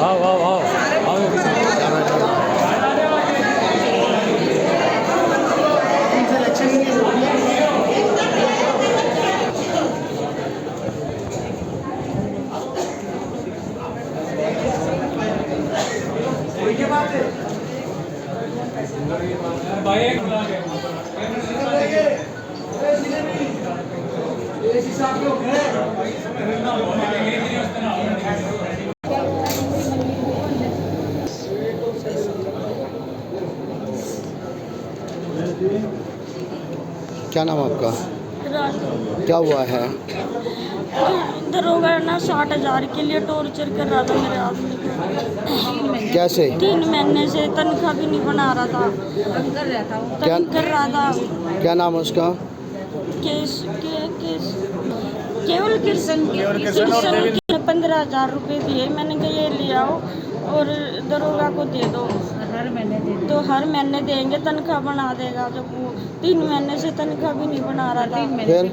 आओ आओ आओ क्या नाम आपका? राज क्या हुआ है? दरोगा ना 60,000 के लिए टॉर्चर कर रहा था मेरे आदमी को। कैसे? 3 महीने से तनख्वाह भी नहीं बना रहा था। तंग कर रहा था। क्या नाम है उसका? केवल कृष्ण 15,000 रुपये दिए। मैंने कहा ये ले आओ और दरोगा को दे दो, हर महीने दे दो। तो हर महीने देंगे, तनख्वाह बना देगा। जब वो 3 महीने से तनख्वाह भी नहीं बना रहा था, फिर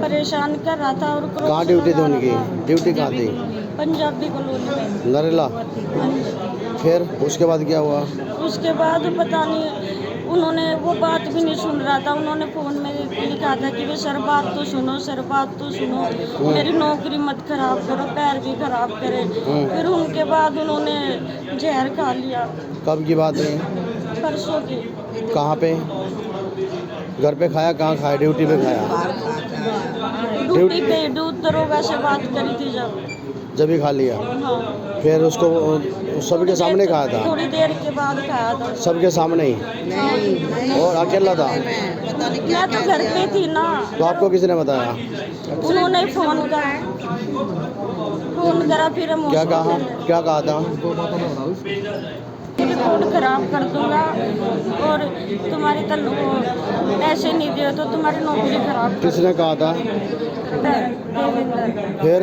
परेशान कर रहा था। और कहाँ ड्यूटी थी उनकी? ड्यूटी कहाँ थी? पंजाबी कॉलोनी में, नरेला। फिर उसके बाद क्या हुआ? उसके बाद पता नहीं, उन्होंने वो बात भी नहीं सुन रहा था। उन्होंने फ़ोन में लिखा था कि वे सर बात तो सुनो, सर बात तो सुनो, मेरी नौकरी मत खराब करो, पैर भी खराब करे। फिर उनके बाद उन्होंने जहर खा लिया। कब की बात है? परसों की। कहाँ पे? घर पे खाया? कहाँ खाया? ड्यूटी पे खाया? ड्यूटी पे दरोगा से बात करी थी जब ही खा लिया। हाँ। फिर उसको सबके सामने खाया था? थोड़ी देर के बाद खाया था। सबके सामने ही? और अकेला था? मैं तो घर पे थी ना। तो आपको किसने बताया? उन्होंने फ़ोन करा। फिर हम क्या कहा था? रिपोर्ट खराब कर दूंगा और तुम्हारी ऐसे नहीं दिए तो तुम्हारी नौकरी खराब। किसने कहा था? देवेंद्र। फिर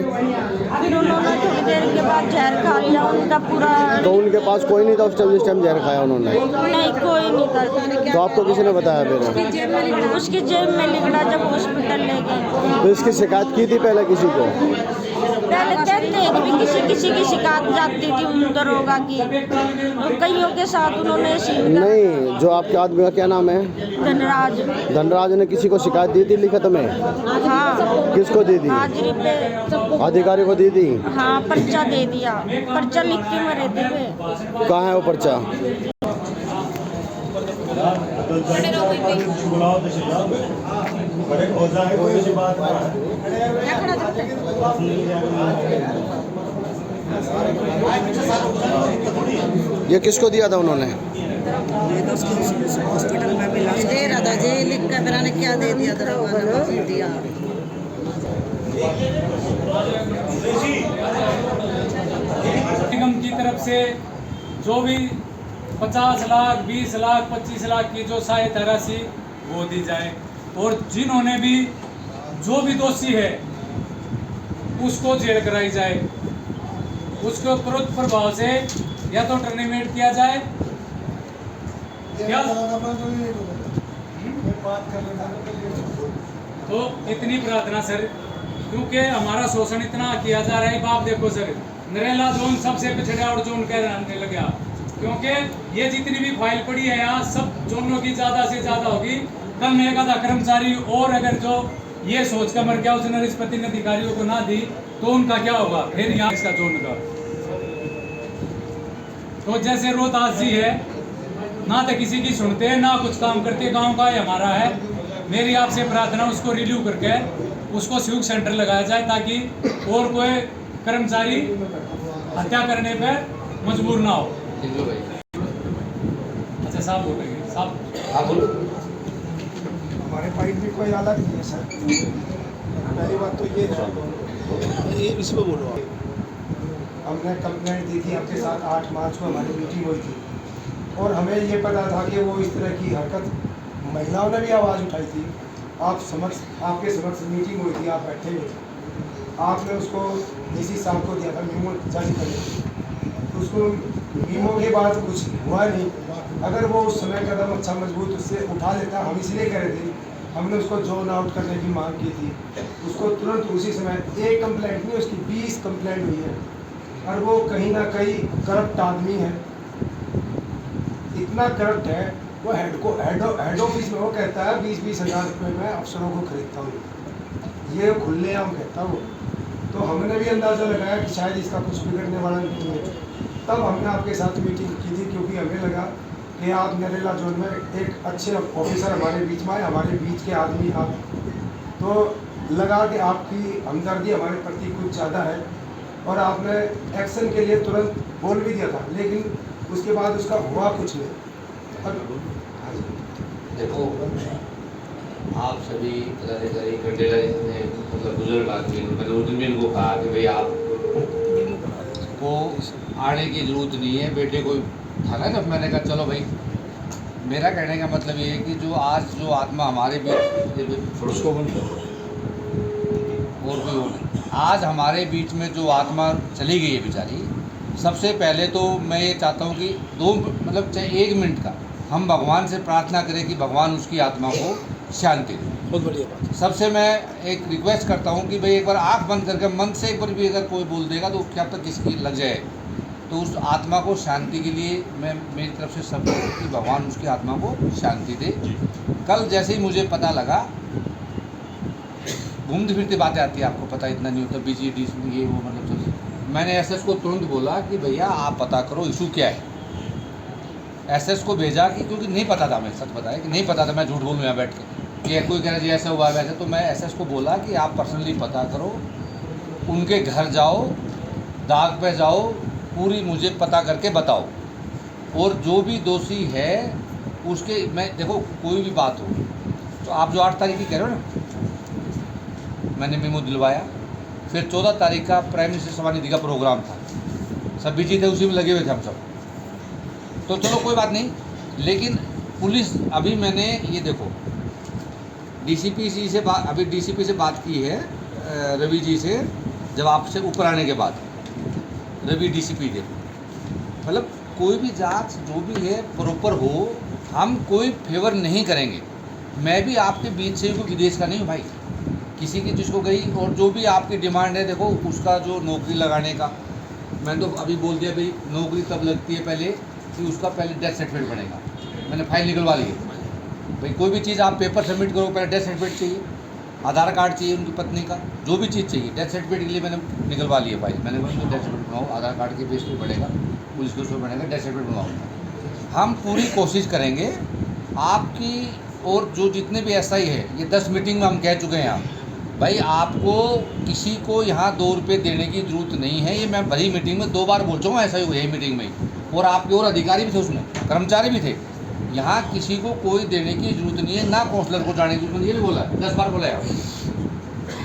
उन्होंने थोड़ी देर के बाद जहर खा लिया। उनका पूरा। तो उनके पास कोई नहीं था उस टाइम जिस टाइम जहर खाया उन्होंने? नहीं, कोई नहीं था। तो आपको किसने बताया फिर? उसकी जेब में लिखना जब हॉस्पिटल ले गए। तो इसकी शिकायत की थी पहले किसी को? पहले कहते हैं कि किसी की शिकायत जाती थी उन दरोगा की, और कईयों के साथ उन्होंने नहीं। जो आपके आदमी का क्या नाम है? धनराज। धनराज ने किसी को शिकायत दी थी लिखत में? हाँ। किसको दी थी? हाजिरी पे अधिकारी को दी थी? हाँ, पर्चा दे दिया। पर्चा लिख के मरे थे वे। कहाँ है वो पर्चा? ये किसको दिया था उन्होंने? हॉस्पिटल में मिला दे रहा था जी, लिख कर मैंने क्या दे दिया दिया। निगम की तरफ से जो भी 50 लाख, 20 लाख, 25 लाख की जो सहायता राशि वो दी जाए, और जिन्होंने भी जो भी दोषी है उसको जेल कराई जाए। उसको तुरंत प्रभाव से या तो टर्मिनेट किया जाए या तो इतनी प्रार्थना सर, क्योंकि हमारा शोषण इतना किया जा रहा है। बाप देखो सर, नरेला जोन सबसे पिछड़ा और जोन कहने लग गया, क्योंकि ये जितनी भी फाइल पड़ी है यहाँ सब जोनों की ज़्यादा से ज़्यादा होगी। कल में एक आधा कर्मचारी और अगर जो ये सोच कर मर गया उसने रिश्वत अधिकारियों को ना दी तो उनका क्या होगा फिर यहाँ इसका जोन का। तो जैसे रोहतास जी है, ना तो किसी की सुनते हैं ना कुछ काम करते, गांव का ही हमारा है। मेरी आपसे प्रार्थना उसको रिव्यू करके उसको सिविक सेंटर लगाया जाए ताकि और कोई कर्मचारी हत्या करने पर मजबूर ना हो। अच्छा साहब बोल रहे हैं साहब। हमारे फाइट भी कोई अलग नहीं है सर। पहली बात तो ये इसमें बोलो आप। हमने कंप्लेंट दी थी आपके साथ 8 मार्च को हमारी मीटिंग हुई थी और हमें ये पता था कि वो इस तरह की हरकत, महिलाओं ने भी आवाज़ उठाई थी। आपके समक्ष मीटिंग हुई थी, आप बैठे हुए थे। आपने उसको डीसी साहब को दिया था मीमो जारी करने, उसको मीमो के बाद कुछ हुआ नहीं। अगर वो उस समय कदम अच्छा मजबूत उससे उठा लेता, हम इसलिए करे थे, हमने उसको जोन आउट करने की मांग की थी। उसको तुरंत उसी समय एक कंप्लेंट नहीं, उसकी 20 कंप्लेंट हुई है। और वो कहीं ना कहीं करप्ट आदमी है, इतना करप्ट है। वो हेड ऑफिस में वो कहता है 20-20 हज़ार रुपये में अफसरों को खरीदता हूँ, ये खुलेआम कहता हूँ। तो हमने भी अंदाज़ा लगाया कि शायद इसका कुछ बिगड़ने वाला नहीं है, तब हमने आपके साथ मीटिंग की थी, क्योंकि हमें लगा कि आप नरेला जोन में एक अच्छे ऑफिसर हमारे बीच में आए, हमारे बीच के आदमी आप, तो लगा कि आपकी हमदर्दी हमारे प्रति कुछ ज़्यादा है और आपने एक्शन के लिए तुरंत बोल भी दिया था, लेकिन उसके बाद उसका हुआ कुछ नहीं। देखो, आप सभी पदाधिकारी कंटेलर ने मतलब बुजुर्ग आदमी, मैंने उस दिन भी इनको कहा कि भाई आप को आने की ज़रूरत नहीं है, बेटे को था ना। जब मैंने कहा चलो भाई, मेरा कहने का मतलब ये है कि जो आज जो आत्मा हमारे बीच उसको और कोई हो नहीं, आज हमारे बीच में जो आत्मा चली गई है बेचारी, सबसे पहले तो मैं ये चाहता हूँ कि चाहे 1 मिनट का हम भगवान से प्रार्थना करें कि भगवान उसकी आत्मा को शांति दे। बहुत बढ़िया बात। सबसे मैं एक रिक्वेस्ट करता हूँ कि भाई एक बार आंख बंद करके मन से एक बार भी अगर कोई बोल देगा तो क्या तक किसकी लग जाए, तो उस आत्मा को शांति के लिए मैं मेरी तरफ से सब कि भगवान उसकी आत्मा को शांति दे। कल जैसे ही मुझे पता लगा, घूमती फिरती बातें आती है, आपको पता इतना नहीं होता, BGD ये वो मतलब चलिए, मैंने SS को तुरंत बोला कि भैया आप पता करो इशू क्या है। SS को भेजा कि क्योंकि नहीं पता था, मैं सच बताया कि नहीं पता था, मैं झूठ बोलूँ यहाँ बैठ के कि कोई कह रहा जी ऐसा हुआ वैसे, तो मैं SS को बोला कि आप पर्सनली पता करो, उनके घर जाओ, दाग पे जाओ, पूरी मुझे पता करके बताओ, और जो भी दोषी है उसके, मैं देखो कोई भी बात हो तो आप जो 8 तारीख की कह रहे हो ना, मैंने मेमो दिलवाया, फिर 14 तारीख का प्राइम मिनिस्टर सभा निधि का प्रोग्राम था, सब बिजी थे, उसी में लगे हुए थे हम सब, तो चलो कोई बात नहीं। लेकिन पुलिस, अभी मैंने ये देखो DCP से बात की है, रवि जी से, जब आपसे ऊपर आने के बाद रवि DCP थे, मतलब कोई भी जांच जो भी है प्रॉपर हो, हम कोई फेवर नहीं करेंगे। मैं भी आपके बीच से कोई विदेश का नहीं हूँ भाई, किसी की जिसको गई, और जो भी आपकी डिमांड है, देखो उसका जो नौकरी लगाने का, मैंने तो अभी बोल दिया भाई नौकरी तब लगती है पहले कि उसका पहले डेथ सर्टिफिकेट बनेगा, मैंने फाइल निकलवा ली है भाई। कोई भी चीज़ आप पेपर सबमिट करो, पहले डेथ सर्टिफिकेट चाहिए, आधार कार्ड चाहिए उनकी पत्नी का, जो भी चीज़ चाहिए, डेथ सर्टिफिकेट के लिए मैंने निकलवा ली है फाइल। मैंने बोला डेथ सर्टिफिकेट बनाओ, आधार कार्ड के बेस पे बढ़ेगा, पुलिस के उसमें बढ़ेगा, डेथ सर्टिफिकेट बनवाऊँगा। हम पूरी कोशिश करेंगे आपकी, और जो जितने भी SI है, ये 10 मीटिंग में हम कह चुके हैं भाई, आपको किसी को यहाँ 2 रुपये देने की ज़रूरत नहीं है। ये मैं भरी मीटिंग में 2 बार बोल चुका हूँ, ऐसा ही यही मीटिंग में, और आपके और अधिकारी भी थे उसमें, कर्मचारी भी थे, यहाँ किसी को कोई देने की ज़रूरत नहीं है, ना काउंसलर को जाने की ज़रूरत, ये भी बोला है, 10 बार बोला है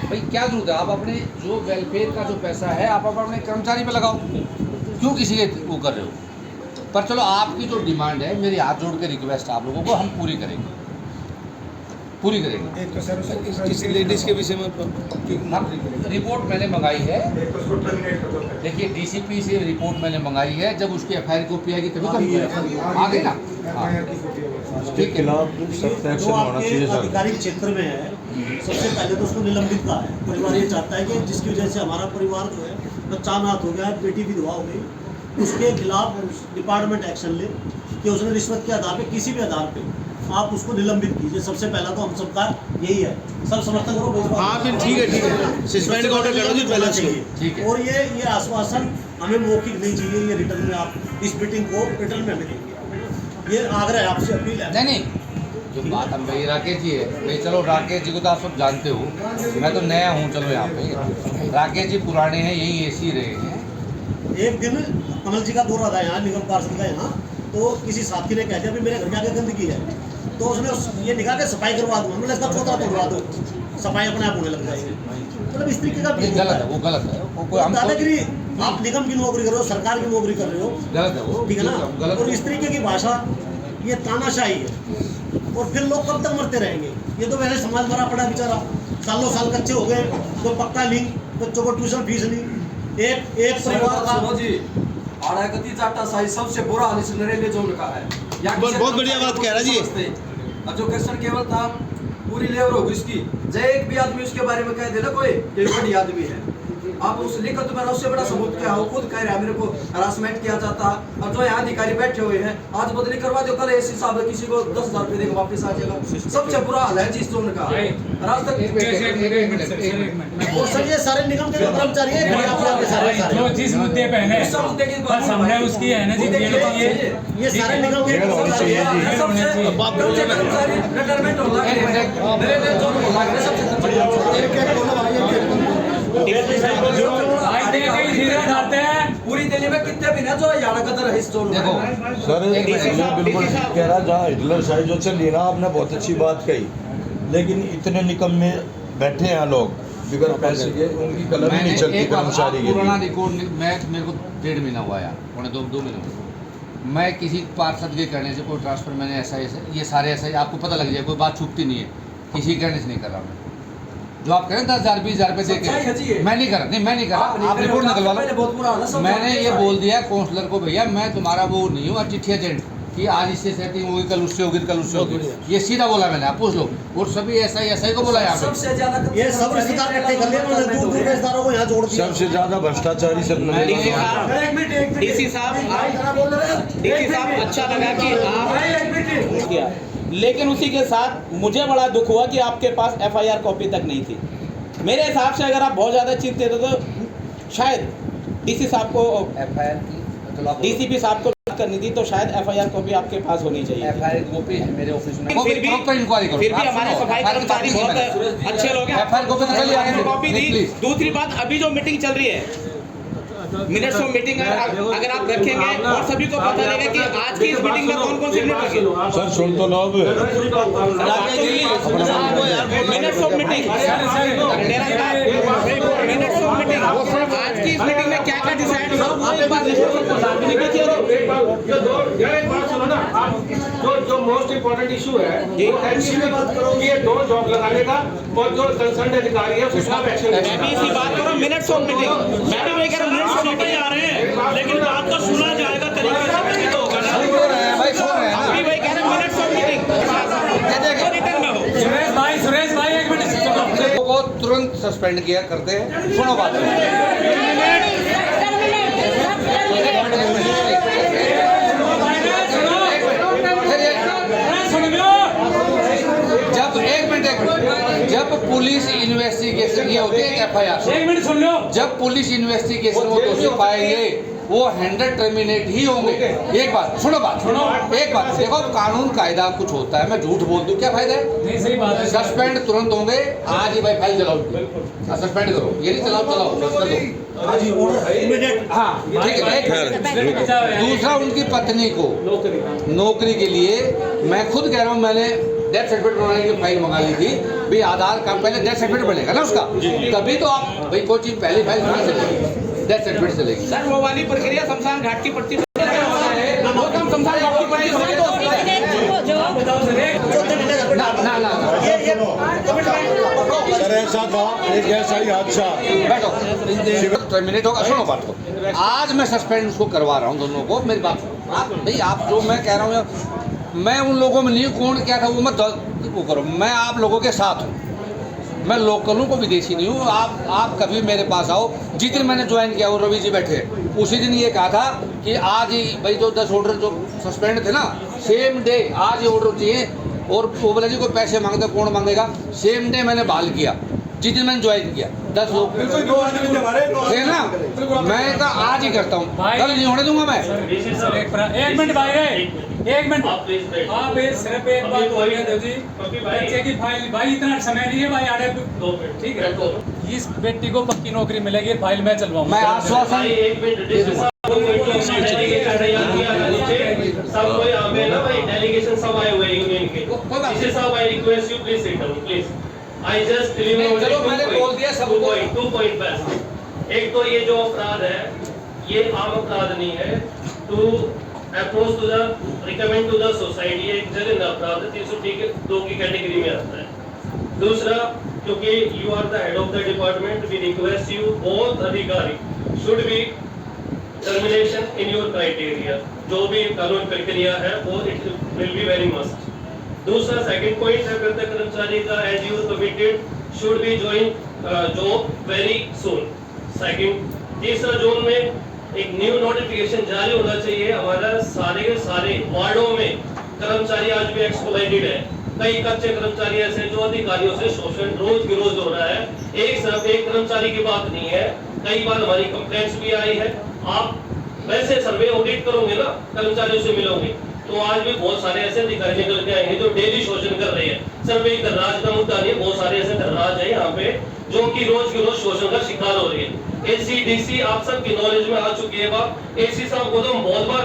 भाई। क्या ज़रूरत है, आप अपने जो वेलफेयर का जो पैसा है आप अपने कर्मचारी पे लगाओ, क्यों किसी के वो कर रहे हो। पर चलो आपकी जो डिमांड है, मेरी हाथ जोड़ के रिक्वेस्ट है आप लोगों को, हम पूरी करेंगे, पूरी करेंगे। एक तो सर किसी लेडीज़ के विषय में रिपोर्ट मैंने मंगाई है, एक तो उसको टर्मिनेट कर दो। देखिए DCP से रिपोर्ट मैंने मंगाई है, जब उसकी FIR कॉपी आएगी तभी तो आ गई ना। हाँ ठीक है, जो आपके आधिकारिक क्षेत्र में है, सबसे पहले तो उसको निलंबित कहा है। परिवार ये चाहता है कि जिसकी वजह से हमारा परिवार जो है बच्चा अनाथ हो गया, बेटी विधवा हो गई, उसके खिलाफ डिपार्टमेंट एक्शन ले कि उसने रिश्वत के आधार पे, किसी भी आधार पे आप उसको निलंबित कीजिए। सबसे पहला तो हम सबका यही है, सब समर्थन करो। हाँ फिर ठीक है, सस्पेंड का ऑर्डर करो जी पहले चाहिए, ठीक है। और ये आश्वासन हमें मौखिक नहीं चाहिए, ये रिटर्न में आप इस मीटिंग को रिटर्न में हमें देंगे, ये आग्रह है आपसे, अपील है। नहीं जो बात हम भाई राकेश जी है भाई, चलो राकेश जी को तो आप सब जानते हो, मैं तो नया हूँ, चलो यहाँ पे राकेश जी पुराने हैं, यही AC रहे हैं। एक दिन कमल जी का दौरा था यहाँ, निगम पार्षद का यहाँ, तो किसी साथी ने कह दिया भी मेरे घर के आगे गंदगी है, तो उसने ये निकाल के सफाई करवा दूँ, मतलब इसका चौथा तोड़वा दो, सफाई अपने आप होने लग जाएगी। मतलब इस तरीके का गलत है, वो गलत है, वो कोई हम दादागिरी, आप निगम की नौकरी कर रहे हो, सरकार की नौकरी कर रहे हो, गलत है वो, ठीक है ना। गलत। और इस तरीके की भाषा, ये तानाशाही है, और फिर लोग कब तक मरते रहेंगे। ये तो वैसे समाज मरा पड़ा बेचारा, सालों साल कच्चे हो गए, कोई पक्का लिंक, बच्चों को ट्यूशन फीस नहीं, एक परिवार का। आड़ागती चाटाशाही सबसे बुरा हाल इस नरेले जोन का है। बहुत बढ़िया बात कह रहा जी। अब जो क्वेश्चन केवल था पूरी लेवर होगी इसकी, जय एक भी आदमी उसके बारे में कह दे ना कोई, ये बड़ी आदमी है, आप उस लिखित में उससे बड़ा सबूत क्या हो, खुद कह रहे हैं मेरे को हरासमेंट किया जाता। और जो यहाँ अधिकारी बैठे हुए हैं, आज बदली करवा दो, कल इस हिसाब से किसी को 10,000 रुपये देगा वापस आ जाएगा। सबसे बुरा हाल है जिस जोन का आज तक। और सर ये सारे निगम के कर्मचारी हैं जो जिस मुद्दे पे है उस मुद्दे की बस हमने उसकी है ना जी जेल होती है। ये सारे निगम के कर्मचारी हैं। सबसे कर्मचारी रिटायरमेंट होना है, मेरे लिए जो होना है पूरी दिल्ली में कितने भी ना जो यार कदर है इस जोन में। देखो सर मैं बिल्कुल कह रहा जहाँ हिटलर साइड जो चली ना, आपने बहुत अच्छी बात कही, लेकिन इतने निकम्मे बैठे हैं लोग बिगर पैसे के, उनकी कलम ही नहीं चलती कर्मचारी के। पुराना रिकॉर्ड मेरे को 1.5 महीना हुआ यार, पौने 2 महीने हुए। मैं किसी पार्षद के कहने से कोई ट्रांसफर मैंने ऐसा ये सारे ऐसा ही आपको पता लग जाए, कोई बात छुपती नहीं है, किसी कहने से नहीं कर रहा मैं। जो आप कह रहे हैं 10,000 20,000 रुपये देके, मैं नहीं कर रहा, मैं नहीं कर रहा। आप रिपोर्ट निकलवा लो। मैंने ये बोल दिया काउंसलर को, भैया मैं तुम्हारा वो नहीं हूँ चिट्ठी एजेंट कि आज इससे सेटिंग होगी, कल उससे होगी, कल उससे होगी। ये सीधा बोला मैंने, आप पूछ लो। और सभी ऐसा ही को बोला यार। सबसे ज्यादा ये सब रिश्तेदार इकट्ठे कर लिए, उन्होंने दूर दूर के रिश्तेदारों को यहाँ जोड़ दिया। सबसे ज्यादा भ्रष्टाचारी सब लोग। डीसी साहब अच्छा लगा कि आप किया, लेकिन उसी के साथ मुझे बड़ा दुख हुआ कि आपके पास एफआईआर कॉपी तक नहीं थी। मेरे हिसाब से अगर आप बहुत ज़्यादा चिंतित हो तो शायद डीसी साहब को डीसीपी साहब को बात करनी थी, तो शायद एफआईआर कॉपी आपके पास होनी चाहिए। एफआईआर कॉपी है मेरे ऑफिस में, फिर भी हमारे सफाई कर्मचारी बहुत अच्छे लोग हैं। एफआईआर कॉपी तो चली आगे कॉपी दी। दूसरी बात, अभी जो मीटिंग चल रही है, मिनट्स ऑफ मीटिंग अगर आप रखेंगे और सभी को पता लगेगा कि आज की इस मीटिंग में कौन कौन सी मिनट होगी। सर सुन तो लो, minutes of meeting, minutes of meeting, आज की इस मीटिंग में क्या क्या डिसाइड हुआ। जो मोस्ट इम्पोर्टेंट इशू है कि ये 2 जॉब लगाने का, और जो कंसर्न अधिकारी है उसका एक्शन। मैं भी इसी बात कर रहा हूँ, मिनट्स ऑफ मीटिंग। मैं भी वही कह रहा हूँ, मिनट्स ऑफ मीटिंग आ रहे हैं, लेकिन बात को सुना जाएगा तरीके से, तो होगा ना। अभी वही कह रहे हैं, मिनट्स ऑफ मीटिंग रिटर्न में हो। सुरेश भाई 1 मिनट को तुरंत सस्पेंड किया करते हैं। सुनो बात, जब पुलिस इन्वेस्टिगेशन ये होती है एफआईआर, 1 मिनट सुन लो। जब पुलिस इन्वेस्टिगेशन वो दोषी पाएंगे वो 100 टर्मिनेट ही होंगे। एक बात सुनो, एक बात देखो, कानून कायदा कुछ होता है, मैं झूठ बोल दूं क्या फायदा है। नहीं सही बात है। सस्पेंड तुरंत होंगे। आज ही भाई फाइल चलाओ, सस्पेंड करो, ये नहीं चलाओ। हाँ ठीक है। दूसरा, उनकी पत्नी को नौकरी के लिए मैं खुद कह रहा हूँ, मैंने डेथ सर्टिफिकेट बनाने की फाइल मंगा ली थी भाई। आधार कार्ड पहले डेथ सर्टिफिकेट बनेगा ना उसका, तभी तो आप भाई कोई चीज पहली फाइल कहाँ चलेगी, डेथ सर्टिफिकेट चलेगी। सर वो वाली प्रक्रिया शमशान घाट की पर्ची, वो काम शमशान घाट की पर्ची सर ऐसा था, एक ऐसा ही हादसा। बैठो, टर्मिनेट होगा। सुनो बात को, आज मैं सस्पेंड उसको करवा रहा हूँ दोनों को। मेरी बात भाई, आप जो मैं कह रहा हूँ, मैं उन लोगों में नहीं, कौन क्या था वो मत वो करो, मैं आप लोगों के साथ हूँ। मैं लोकल हूँ, कोई विदेशी नहीं हूँ। आप कभी मेरे पास आओ। जिस दिन मैंने ज्वाइन किया वो रवि जी बैठे, उसी दिन ये कहा था कि आज ही भाई जो 10 ऑर्डर जो सस्पेंड थे ना, सेम डे आज ये ऑर्डर चाहिए। और वो बोला जी कोई पैसे मांगता, कौन मांगेगा। सेम डे मैंने बहाल किया जिस दिन मैंने ज्वाइन किया। 10 लोग थे ना, मैं तो आज ही करता हूँ, कल नहीं होने दूंगा मैं। 1 मिनट भाई, 1 मिनट आप सिर्फ एक बात हो रही है देव जी, बच्चे की फाइल भाई, इतना समय नहीं है भाई आड़े, ठीक है। इस बेटी को पक्की नौकरी मिलेगी, फाइल मैं चलवाऊंगा। मैं आश्वासन डेलीगेशन सब आए हुए यूनियन के, इसे सब I request you please sit down please. I just deliver चलो मैंने बोल दिया सब 2 पॉइंट बस। एक तो ये जो अपराध है ये आम अपराध नहीं है, to approach to the recommend to the society एक जघन्य अपराध है, 302 की कैटेगरी में आता है। दूसरा, क्योंकि you are the head of the department, we request you both अधिकारी should be termination in your criteria. जो भी कानून प्रक्रिया है वो it will be very must. दूसरा सेकंड पॉइंट है, प्रत्येक कर्मचारी का as you committed should be join job very soon. Second, तीसरा जोन में एक न्यू नोटिफिकेशन जारी होना चाहिए। हमारा सारे के सारे वार्डों में कर्मचारी आज भी एक्सप्लॉइटेड है। कई कच्चे कर्मचारी ऐसे जो अधिकारियों से शोषण रोज की रोज हो रहा है। एक सिर्फ एक कर्मचारी की बात नहीं है, कई बार हमारी कंप्लेंट्स भी आई है। आप वैसे सर्वे ऑडिट करोगे ना, कर्मचारियों से मिलोगे, तो आज भी बहुत सारे ऐसे अधिकारी निकल के आएंगे जो डेली शोषण कर रहे हैं। सर्वे धर्राज का मुद्दा नहीं है, बहुत सारे ऐसे धर्राज है यहाँ पे जो कि रोज की रोज शोषण का शिकार हो रही है। एसी डीसी आप सबकी नॉलेज में आ चुकी है बात। एसी साहब को तो हम बहुत बार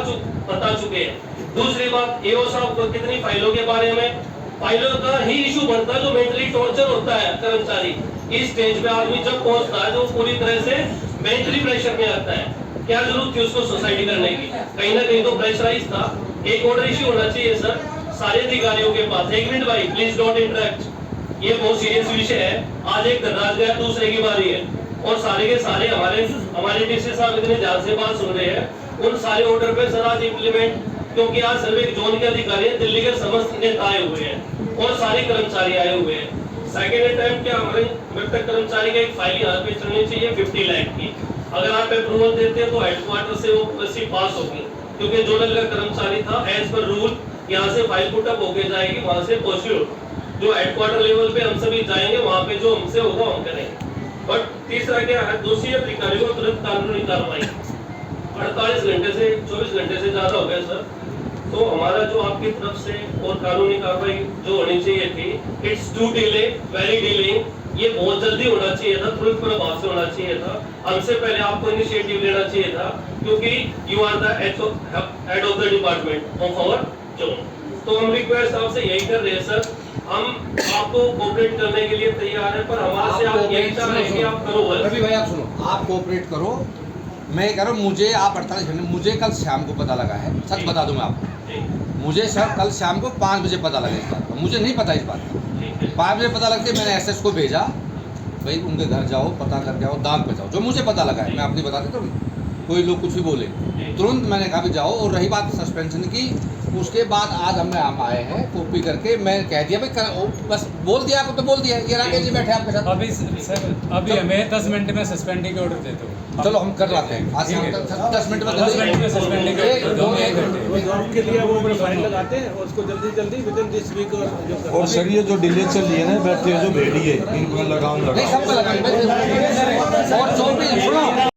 बता चुके हैं। दूसरी बात, एओ साहब को कितनी फाइलों के बारे में, फाइलों का ही इशू बनता है जो मेंटली टॉर्चर होता है कर्मचारी। इस स्टेज पे आदमी जब पहुंचता है तो पूरी तरह से मेंटली प्रेशर में आता है। क्या जरूरत थी उसको सुसाइड करने की? कहीं ना कहीं तो प्रेशराइज था। एक ऑर्डर इशू होना चाहिए सर सारे अधिकारियों के पास। एक मिनट भाई, प्लीज डोंट इंटरप्ट, ये बहुत सीरियस विषय है। आज एक धर्राज गया, दूसरे की बारी है, और सारे के सारे हमारे डीसी साहब इतने ध्यान से बात सुन रहे हैं। उन सारे ऑर्डर पे सर आज इम्प्लीमेंट, क्योंकि आज सर्वे जोन के अधिकारी दिल्ली के समस्त नेता आए हुए हैं और सारे कर्मचारी आए हुए हैं। सेकेंड अटेम्प्ट क्या हमारे मृतक कर्मचारी का एक फाइल यहाँ पे चलनी चाहिए 50 लाख की। अगर आप अप्रूवल देते हैं तो हेडक्वार्टर से वो पॉलिसी पास होगी, क्योंकि जोनल का कर्मचारी था एज पर रूल यहाँ से फाइल पुटअप होके जाएगी, वहाँ से प्रोसीड जो हेडक्वार्टर लेवल पे हम सभी जाएंगे, वहाँ पे जो हमसे होगा हम करेंगे। बट तीसरा क्या है, दोषी अधिकारियों को तुरंत कानूनी कार्रवाई। 48 घंटे से 24 घंटे से ज्यादा हो गया सर, तो हमारा जो आपकी तरफ से और कानूनी कार्रवाई जो होनी चाहिए थी, it's too delay, very delaying, ये बहुत जल्दी होना चाहिए था, तुरंत प्रभाव से होना चाहिए था। हमसे पहले आपको इनिशिएटिव लेना चाहिए था, क्योंकि you are the head of the department of our zone. तो हम रिक्वेस्ट आपसे यही कर रहे हैं सर, हम आपको कोऑपरेट करने के लिए तैयार है, पर हमारे से आप यही चाह रहे हैं कि आप करो। रवि भाई आप सुनो, आप कोऑपरेट करो, मैं कह रहा हूँ मुझे आप 48 घंटे, मुझे कल शाम को पता लगा है, सच बता दूं मैं आपको, मुझे सर कल शाम को 5 बजे पता लगा इस बात का, मुझे नहीं पता इस बात का। 5 बजे पता लगते मैंने एसएस को भेजा, भाई उनके घर जाओ, पता करके आओ, दाग पे जाओ, जो मुझे पता लगा है मैं आपको बता देता हूँ। कोई लोग कुछ भी बोले, तुरंत मैंने कहा भी जाओ। और रही बात सस्पेंशन की, उसके बाद आज हम आए हैं कॉपी करके, मैं कह दिया भाई बस बोल दिया आपको, तो बोल दिया। ये राकेश जी बैठे आपके साथ अभी सर, अभी हमें 10 मिनट में सस्पेंडिंग के ऑर्डर दे दो। चलो हम कर लाते हैं आज 10 मिनट में सस्पेंडिंग के लिए वो फाइन लगाते हैं और उसको जल्दी विदिन दिस वीक। और सर ये जो डिले चल रही है ना, बैठे जो भेड़िए इनको लगाम नहीं, सबको लगाएंगे। और जो भी सुनो